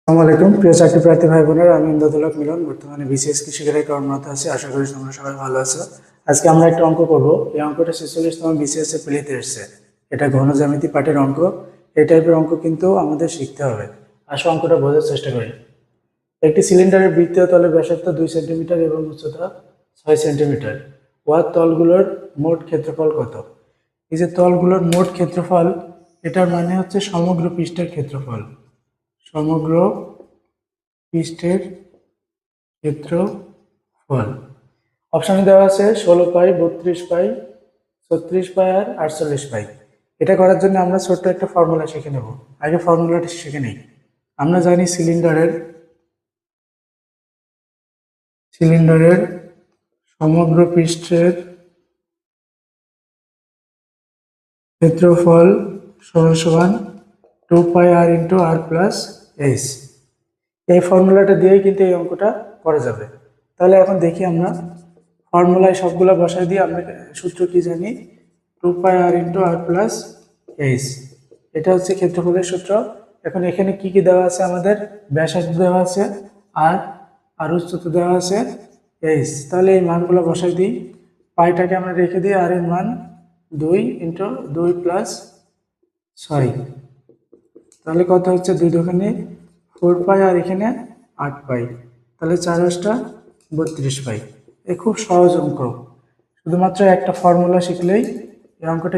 আসসালামু আলাইকুম প্রিয় চাকরি প্রার্থী ভাই বোনেরা, আমি ইমদাদুল মিলন বর্তমানে বিসিএস কৃষিকারে কর্মরত আছি। আশা করি তোমরা সবাই ভালো আছো। আজকে আমরা একটা অঙ্ক করব। এই অঙ্কটা 46তম বিসিএস এ প্লেতে এসেছে। এটা ঘন জ্যামিতি পাঠের অঙ্ক। এই টাইপের অঙ্ক কিন্তু আমাদের শিখতে হবে। আসো অঙ্কটা বোঝার চেষ্টা করি। একটি সিলিন্ডারের বৃত্তীয় তলের ব্যাসার্ধ 2 সেন্টিমিটার এবং উচ্চতা 6 সেন্টিমিটার। উহার তলগুলোর মোট ক্ষেত্রফল কত? এই যে তলগুলোর মোট ক্ষেত্রফল, এটার মানে হচ্ছে সমগ্র পৃষ্ঠের ক্ষেত্রফল। সমগ্র পৃষ্ঠের ক্ষেত্রফল। অপশানে দেওয়া আছে 16 পাই, 32 পাই, 36 পাই আর 48 পাই। এটা করার জন্য আমরা ছোট্ট একটা ফর্মুলা শিখে নেব। আগে ফর্মুলাটা শিখে নিই। আমরা জানি সিলিন্ডারের সমগ্র পৃষ্ঠের ক্ষেত্রফল সমান সমান 2 পাই আর ইন্টু আর প্লাস এইচ। এই ফর্মুলাটা দিয়েই কিন্তু এই অঙ্কটা করা যাবে। তাহলে এখন দেখি আমরা ফর্মুলায় সবগুলো বসাই দিয়ে আমরা সূত্র কি জানি, 2 পাই আর ইন্টু আর প্লাস এইচ। এটা হচ্ছে ক্ষেত্রফলের সূত্র। এখন এখানে কি কি দেওয়া আছে, আমাদের ব্যাসার্ধ দেওয়া আছে আর আর উচ্চতা দেওয়া আছে এইচ। তাহলে এই মানগুলো বসাই দিই। পাইটাকে আমরা রেখে দিই, আর এর মান 2 ইন্টু 2 প্লাস 6। তাহলে কত হচ্ছে, 2 দোকানে 4 পাই আর এখানে 8 পাই। তাহলে 4 8টা 32 পাই। এ খুব সহজ অঙ্ক। শুধুমাত্র একটা ফর্মুলা শিখলেই এই অঙ্কটা